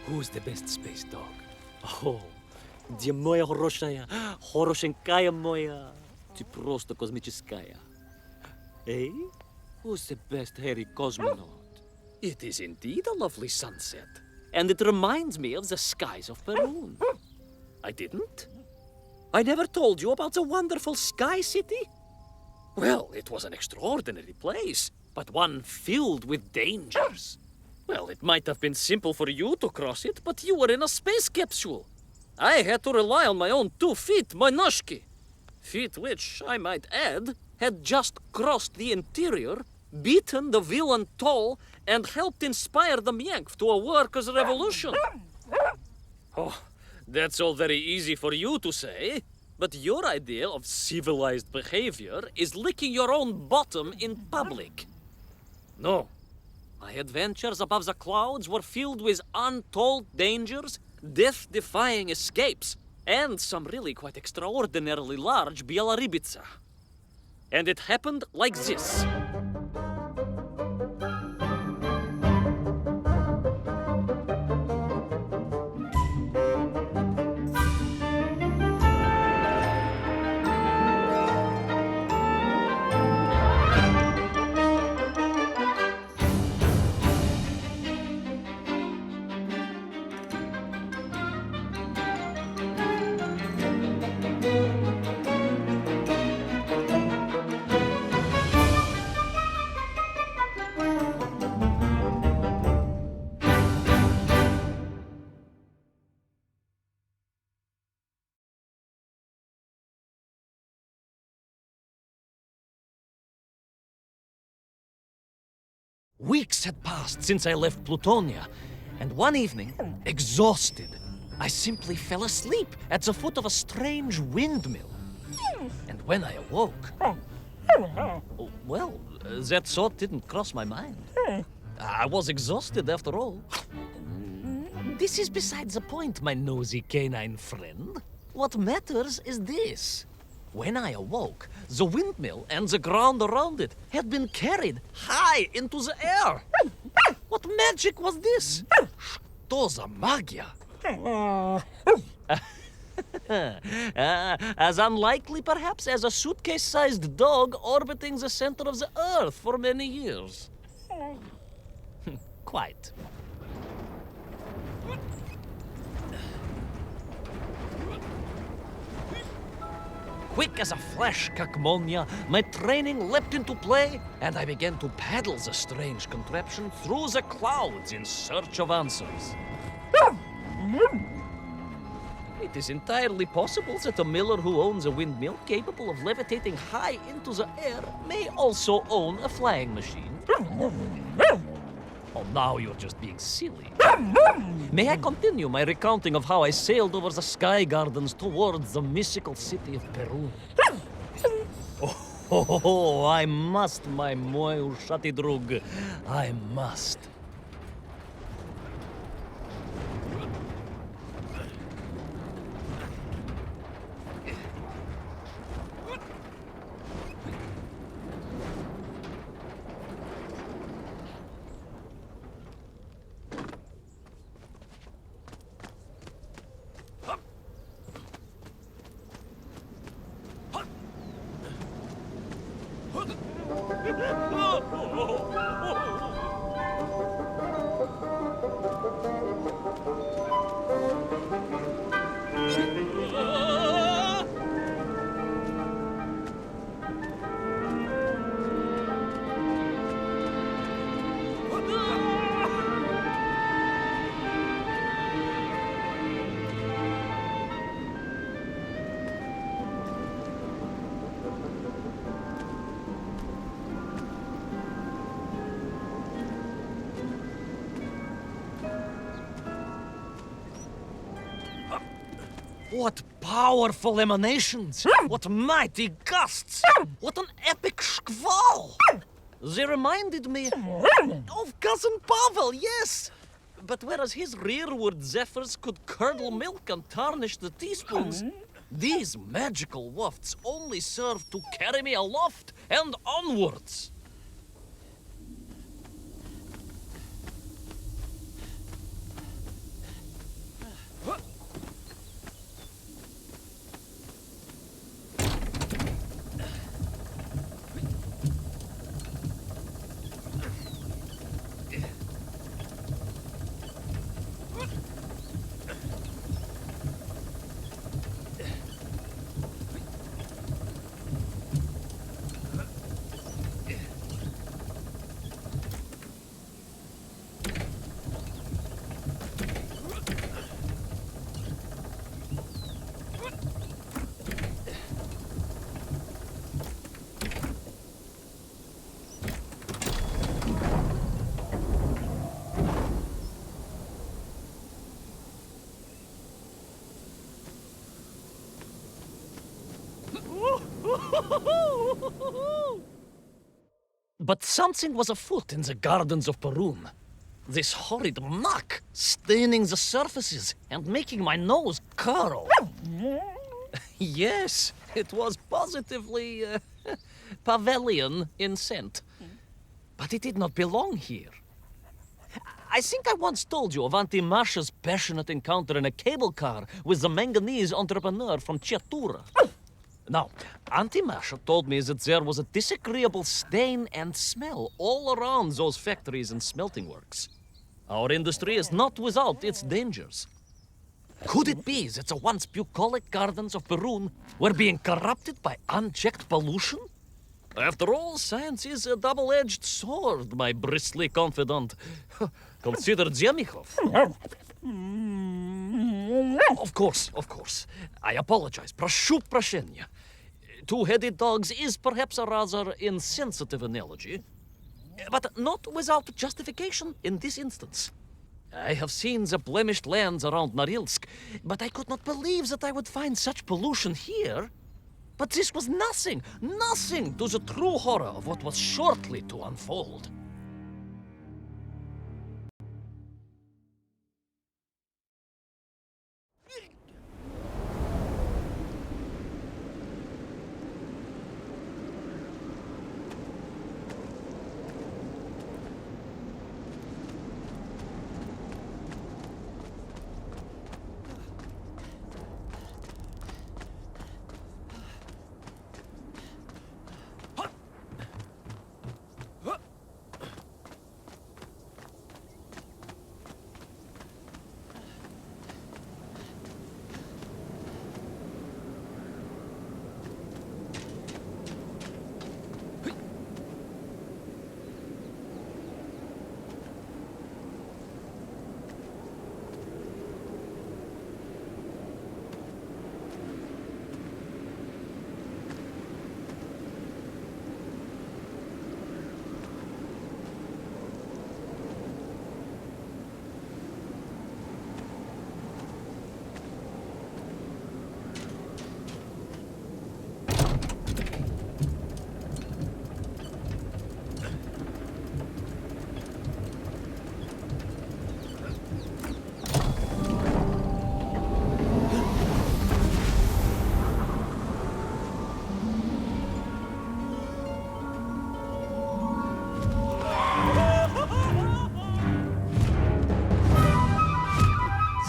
Who's the best space dog? Oh, где моя хорошенькая моя, ты просто космическая. Hey, who's the best hairy cosmonaut? It is indeed a lovely sunset, and it reminds me of the skies of Peru. I didn't? I never told you about the wonderful Sky City? Well, it was an extraordinary place, but one filled with dangers. Well, it might have been simple for you to cross it, but you were in a space capsule. I had to rely on my own 2 feet, my noshki. Feet which, I might add, had just crossed the interior, beaten the villain Toll, and helped inspire the Myank to a workers' revolution. Oh, that's all very easy for you to say, but your idea of civilized behavior is licking your own bottom in public. No. My adventures above the clouds were filled with untold dangers, death-defying escapes, and some really quite extraordinarily large bielorybitsa. And it happened like this. Weeks had passed since I left Plutonia, and one evening, exhausted, I simply fell asleep at the foot of a strange windmill. And when I awoke, well, that thought didn't cross my mind. I was exhausted after all. This is beside the point, my nosy canine friend. What matters is this. When I awoke, the windmill and the ground around it had been carried high into the air. What magic was this? Что за магия? As unlikely, perhaps, as a suitcase-sized dog orbiting the center of the Earth for many years. Quite. Quick as a flash, как молния, my training leapt into play, and I began to paddle the strange contraption through the clouds in search of answers. It is entirely possible that a miller who owns a windmill capable of levitating high into the air may also own a flying machine. Oh, now you're just being silly. May I continue my recounting of how I sailed over the sky gardens towards the mystical city of Peru? Oh, I must, my мой ушатый друг. I must. What powerful emanations! What mighty gusts! What an epic shkval! They reminded me of Cousin Pavel, yes! But whereas his rearward zephyrs could curdle milk and tarnish the teaspoons, these magical wafts only serve to carry me aloft and onwards. But something was afoot in the gardens of Perun. This horrid muck staining the surfaces and making my nose curl. Yes, it was positively Pavilion in scent. But it did not belong here. I think I once told you of Auntie Masha's passionate encounter in a cable car with the manganese entrepreneur from Chiatura. Now, Auntie Masha told me that there was a disagreeable stain and smell all around those factories and smelting works. Our industry is not without its dangers. Could it be that the once bucolic gardens of Perun were being corrupted by unchecked pollution? After all, science is a double-edged sword, my bristly confidant. Consider Zemikov. Of course. I apologize. Прошу прощения. Two-headed dogs is perhaps a rather insensitive analogy, but not without justification in this instance. I have seen the blemished lands around Norilsk, but I could not believe that I would find such pollution here. But this was nothing to the true horror of what was shortly to unfold.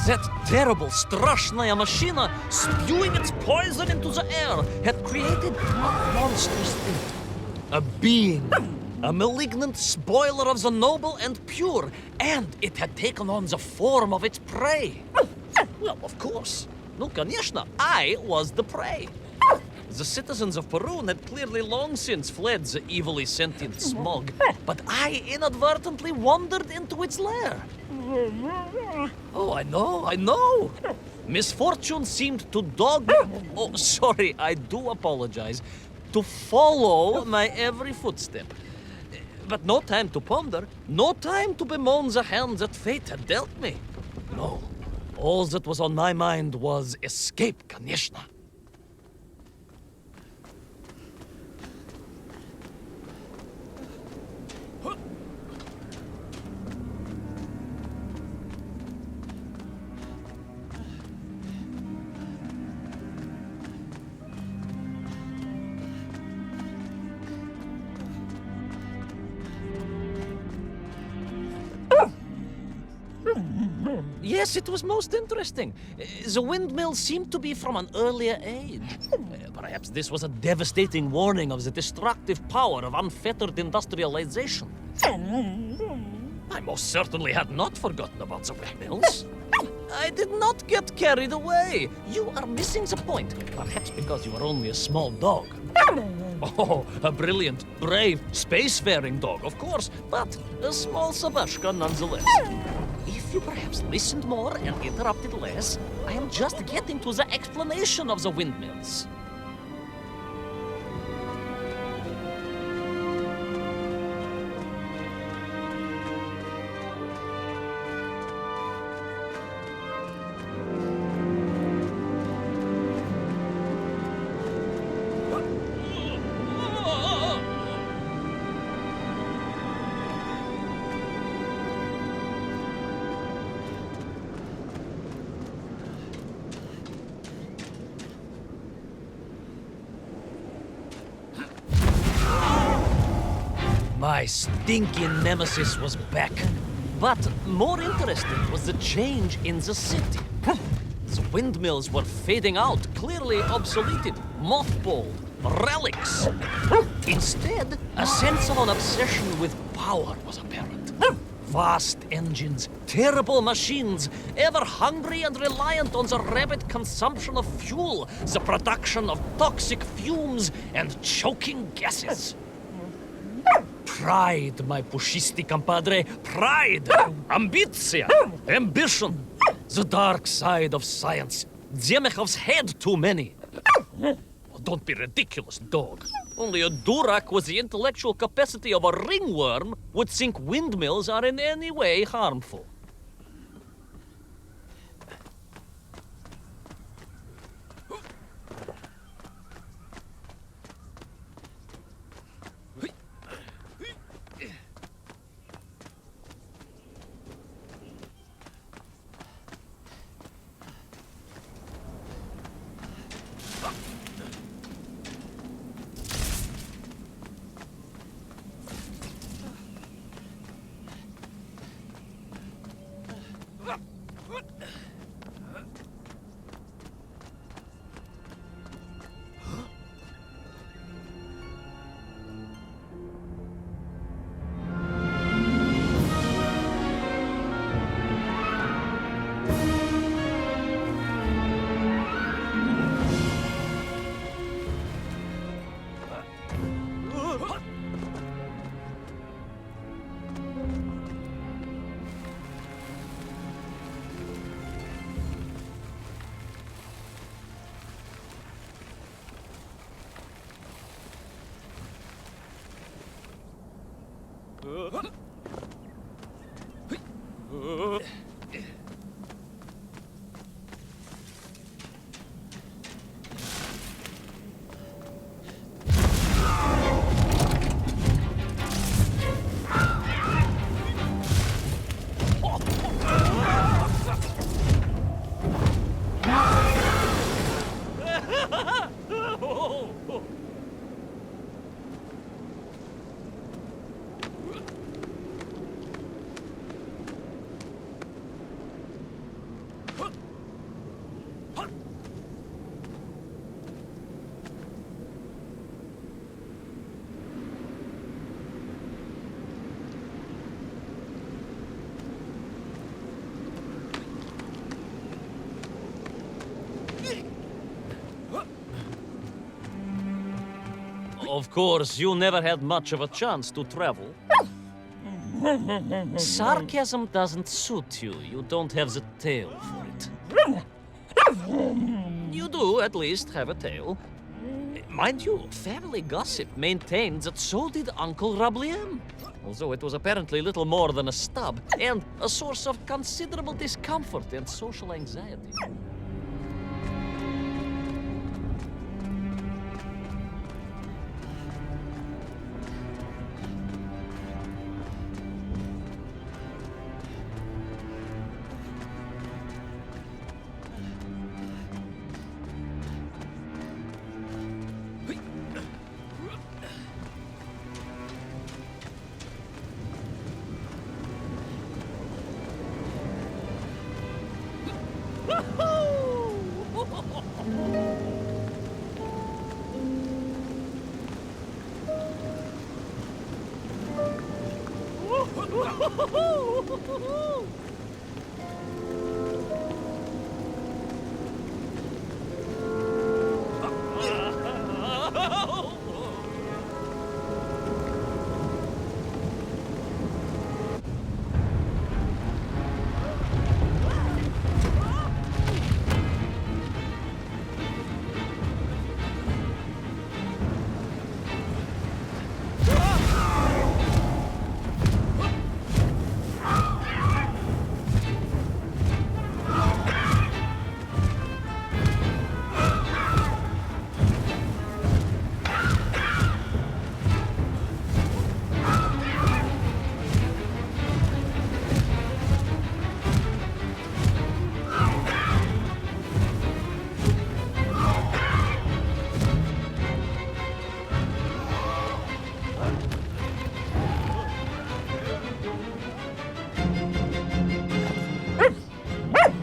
That terrible, страшная машина, spewing its poison into the air, had created a monstrous thing. A being. A malignant spoiler of the noble and pure. And it had taken on the form of its prey. Well, of course. Ну, конечно, I was the prey. The citizens of Perun had clearly long since fled the evilly sentient smog, but I inadvertently wandered into its lair. Oh, I know. Misfortune seemed to dog... Oh, sorry, I do apologize. To follow my every footstep. But no time to ponder, no time to bemoan the hand that fate had dealt me. No, all that was on my mind was escape, конечно. Yes, it was most interesting. The windmill seemed to be from an earlier age. Perhaps this was a devastating warning of the destructive power of unfettered industrialization. I most certainly had not forgotten about the windmills. I did not get carried away. You are missing the point. Perhaps because you are only a small dog. Oh, a brilliant, brave, spacefaring dog, of course, but a small Sabashka nonetheless. If you perhaps listened more and interrupted less, I am just getting to the explanation of the windmills. My stinking nemesis was back. But more interesting was the change in the city. The windmills were fading out, clearly obsoleted, mothballed, relics. Instead, a sense of an obsession with power was apparent. Vast engines, terrible machines, ever hungry and reliant on the rapid consumption of fuel, the production of toxic fumes and choking gases. Pride, my pushisti compadre, pride, ambitia, ambition, the dark side of science. Zemechov's had too many. Don't be ridiculous, dog. Only a durak with the intellectual capacity of a ringworm would think windmills are in any way harmful. Of course, you never had much of a chance to travel. Sarcasm doesn't suit you. You don't have the tail for it. You do, at least, have a tail. Mind you, family gossip maintained that so did Uncle Rabliem. Although it was apparently little more than a stub, and a source of considerable discomfort and social anxiety.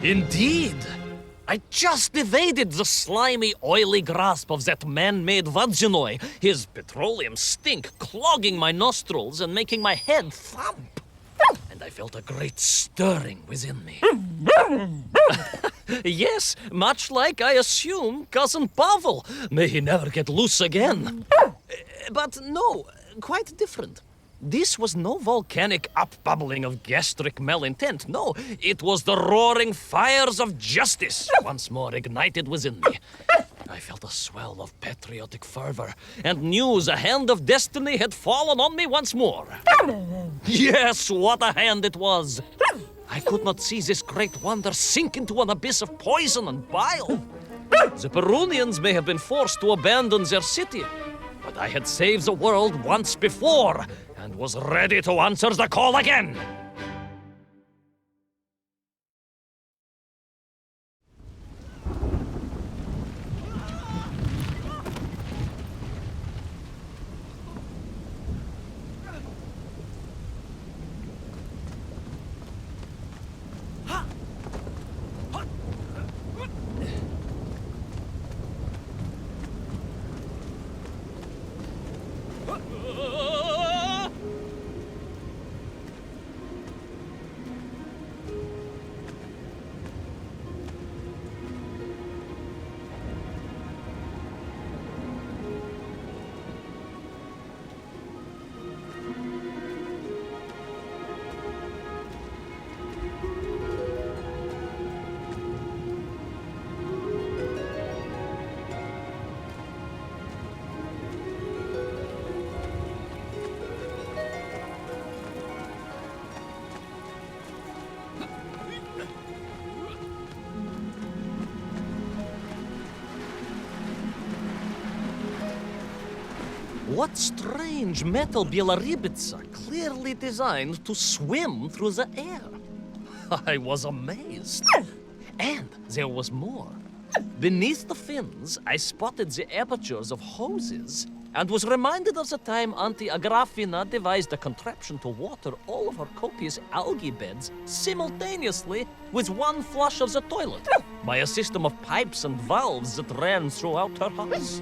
Indeed. I just evaded the slimy, oily grasp of that man-made vaginoid, his petroleum stink clogging my nostrils and making my head thump. And I felt a great stirring within me. Yes, much like, I assume, Cousin Pavel. May he never get loose again. But no, quite different. This was no volcanic upbubbling of gastric malintent. No, it was the roaring fires of justice once more ignited within me. I felt a swell of patriotic fervor and knew the hand of destiny had fallen on me once more. Yes, what a hand it was! I could not see this great wonder sink into an abyss of poison and bile. The Perunians may have been forced to abandon their city, but I had saved the world once before and was ready to answer the call again. What strange metal Bielorybitsa clearly designed to swim through the air? I was amazed. And there was more. Beneath the fins, I spotted the apertures of hoses and was reminded of the time Auntie Agrafina devised a contraption to water all of her copious algae beds simultaneously with one flush of the toilet by a system of pipes and valves that ran throughout her house.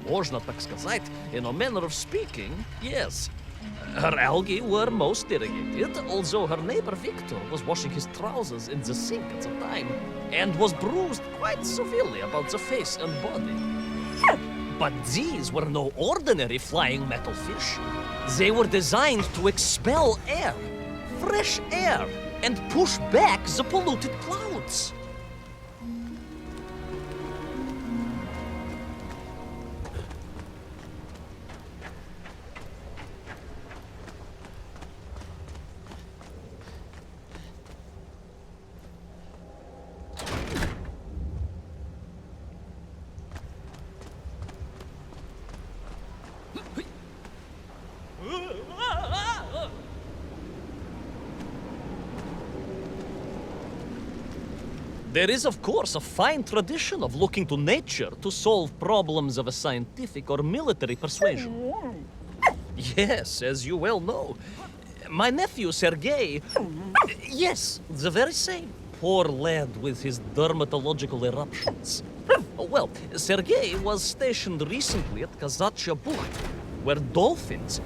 Можно так сказать, in a manner of speaking, yes. Her algae were most irrigated, although her neighbor Victor was washing his trousers in the sink at the time and was bruised quite severely about the face and body. But these were no ordinary flying metal fish. They were designed to expel air, fresh air, and push back the polluted clouds. There is, of course, a fine tradition of looking to nature to solve problems of a scientific or military persuasion. Yes, as you well know. My nephew, Sergei... Yes, the very same. Poor lad with his dermatological eruptions. Well, Sergei was stationed recently at Kazachya Bucht, where dolphins...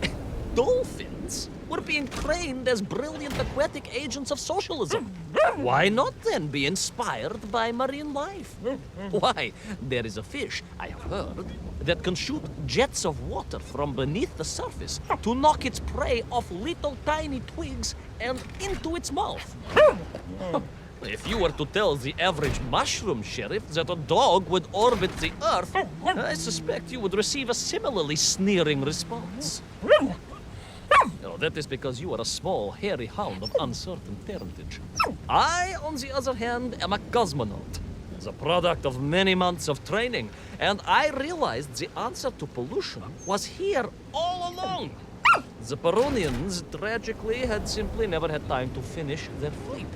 dolphins were being trained as brilliant aquatic agents of socialism. Why not then be inspired by marine life? Why, there is a fish, I have heard, that can shoot jets of water from beneath the surface to knock its prey off little tiny twigs and into its mouth. If you were to tell the average mushroom sheriff that a dog would orbit the Earth, I suspect you would receive a similarly sneering response. No, that is because you are a small, hairy hound of uncertain parentage. I, on the other hand, am a cosmonaut, the product of many months of training, and I realized the answer to pollution was here all along. The Perunians, tragically, had simply never had time to finish their fleet.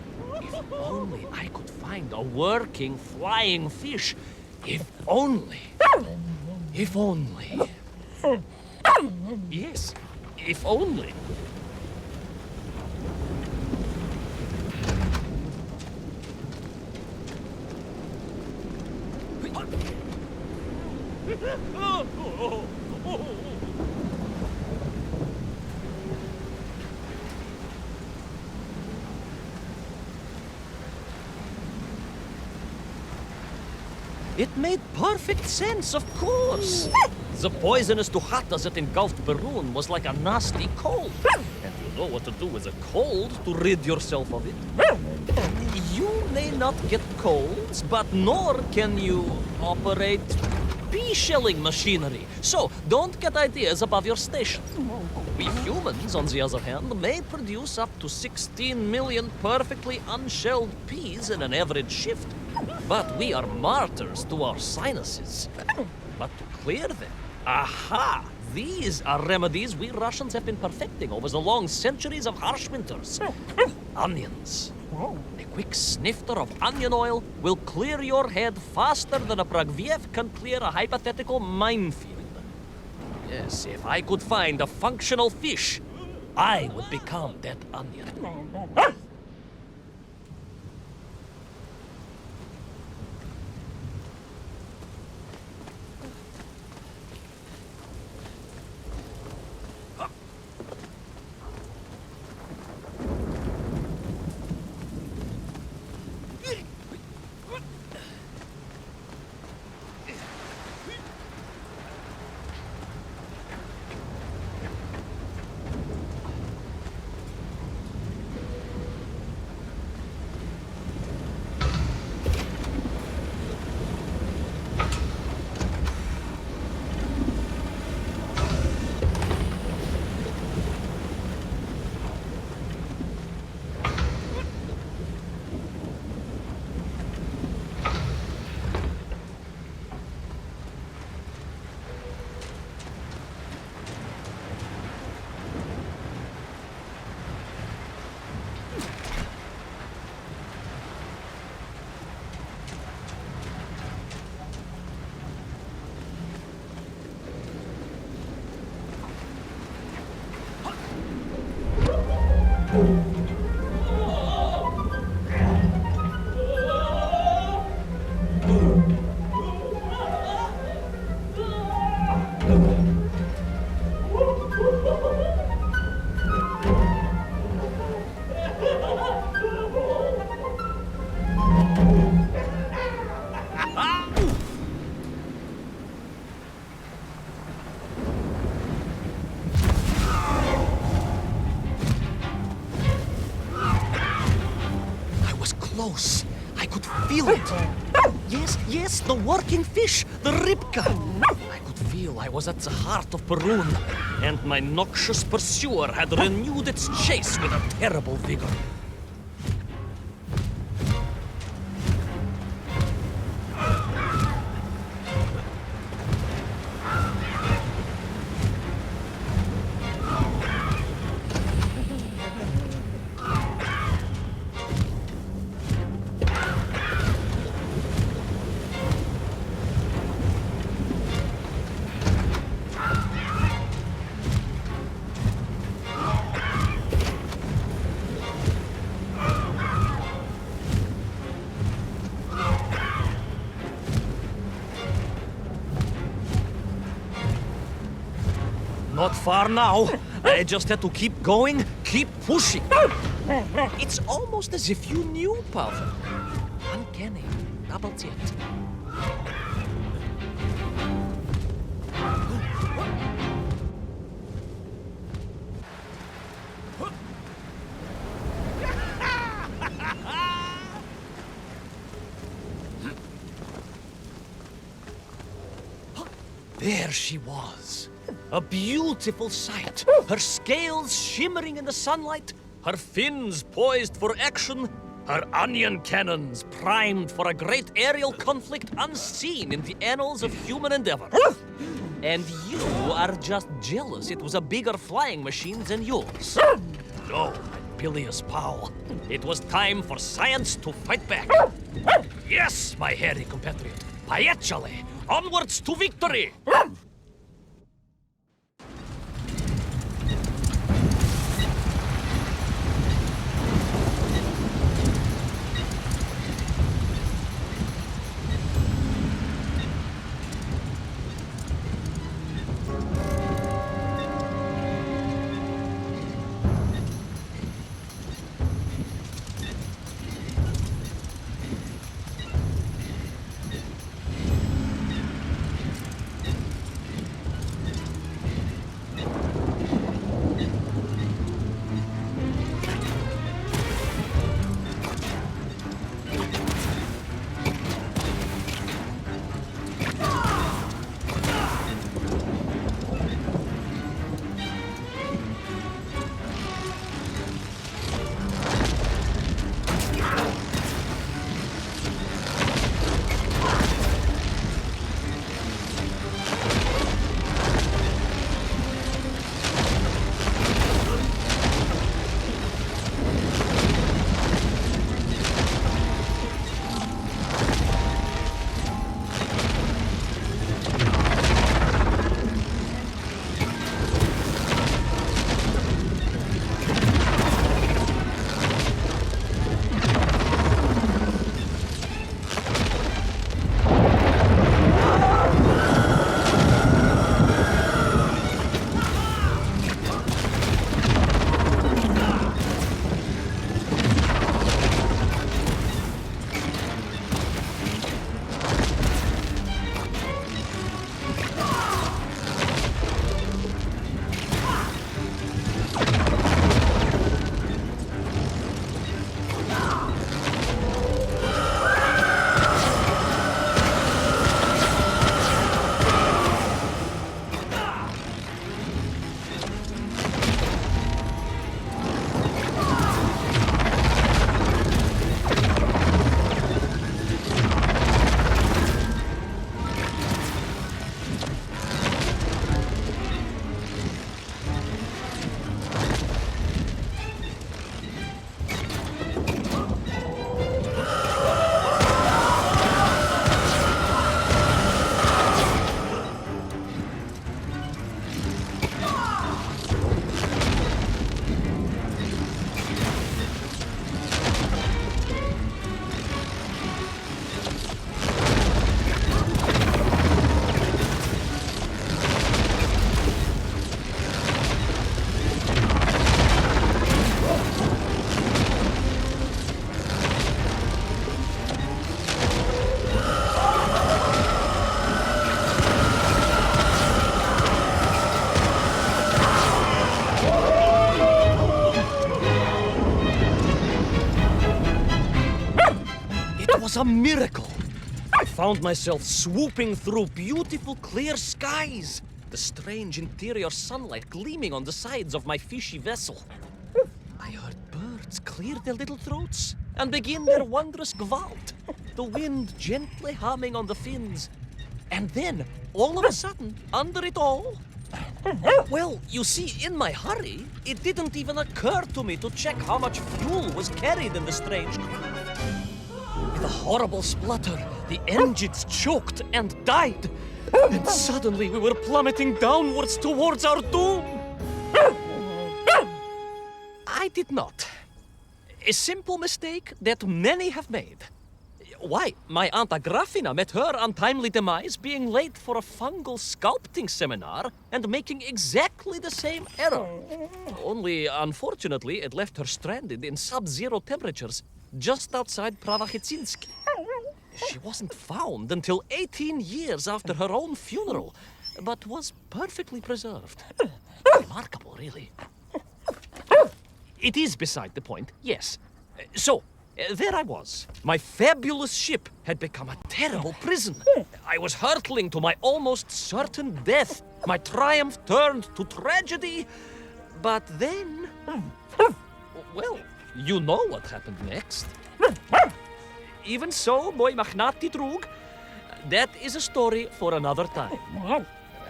If only I could find a working, flying fish. If only. If only. Yes. If only. It made perfect sense, of course. The poisonous tuhatas that engulfed Barun was like a nasty cold. And you know what to do with a cold to rid yourself of it. You may not get colds, but nor can you operate pea-shelling machinery. So don't get ideas above your station. We humans, on the other hand, may produce up to 16 million perfectly unshelled peas in an average shift. But we are martyrs to our sinuses. But to clear them, aha! These are remedies we Russians have been perfecting over the long centuries of harsh winters. Onions. A quick snifter of onion oil will clear your head faster than a Pragviev can clear a hypothetical minefield. Yes, if I could find a functional fish, I would become that onion. Close. I could feel it. Yes, the working fish, the ribka. I could feel I was at the heart of Perun, and my noxious pursuer had renewed its chase with a terrible vigor. Not far now. I just had to keep going, keep pushing. It's almost as if you knew, Pavel. Uncanny. Double checked. There she was. A beautiful sight. Her scales shimmering in the sunlight, her fins poised for action, her onion cannons primed for a great aerial conflict unseen in the annals of human endeavor. And you are just jealous it was a bigger flying machine than yours. No, my bilious pal. It was time for science to fight back. Yes, my hairy compatriot. Поехали! Onwards to victory! was a miracle. I found myself swooping through beautiful clear skies, the strange interior sunlight gleaming on the sides of my fishy vessel. I heard birds clear their little throats and begin their wondrous gvalt, the wind gently humming on the fins. And then, all of a sudden, under it all, well, you see, in my hurry, it didn't even occur to me to check how much fuel was carried in the strange craft. With a horrible splutter, the engines choked and died. And suddenly we were plummeting downwards towards our doom. I did not. A simple mistake that many have made. Why, my Aunt Agrafina met her untimely demise being late for a fungal sculpting seminar and making exactly the same error. Only, unfortunately, it left her stranded in sub-zero temperatures just outside Pravachitsinsk. She wasn't found until 18 years after her own funeral, but was perfectly preserved. Remarkable, really. It is beside the point, yes. So, there I was. My fabulous ship had become a terrible prison. I was hurtling to my almost certain death. My triumph turned to tragedy. But then... well, you know what happened next. Even so, moi magnati drug, that is a story for another time.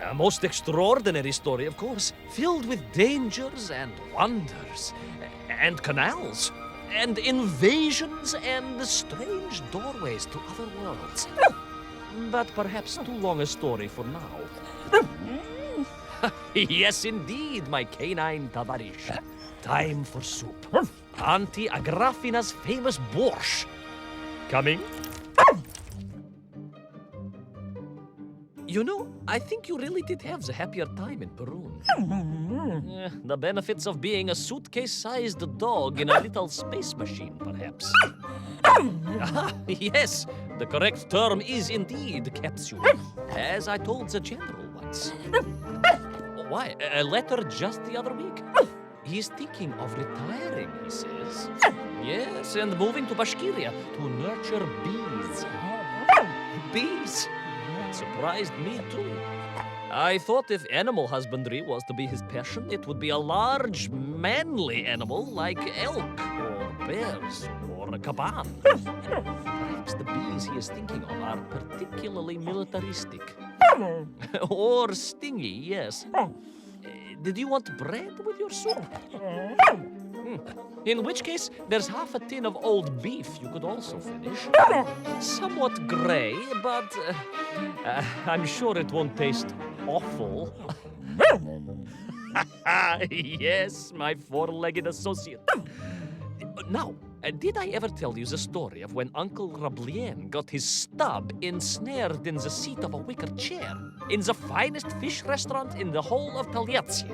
A most extraordinary story, of course, filled with dangers and wonders, and canals, and invasions, and strange doorways to other worlds. But perhaps too long a story for now. Yes, indeed, my canine tavarish. Time for soup. Auntie Agrafina's famous borscht. Coming? You know, I think you really did have the happier time in Peru. The benefits of being a suitcase-sized dog in a little space machine, perhaps. Yes, the correct term is indeed capsule, as I told the general once. Why, a letter just the other week. He's thinking of retiring, he says. Yes, and moving to Bashkiria to nurture bees. Bees? Surprised me too. I thought if animal husbandry was to be his passion, it would be a large, manly animal like elk, or bears, or a caban. Perhaps the bees he is thinking of are particularly militaristic. Or stingy, yes. Did you want bread with your soup? In which case, there's half a tin of old beef you could also finish. Somewhat gray, but I'm sure it won't taste awful. Yes, my four-legged associate. Now, did I ever tell you the story of when Uncle Rablien got his stub ensnared in the seat of a wicker chair in the finest fish restaurant in the whole of Taliatsia?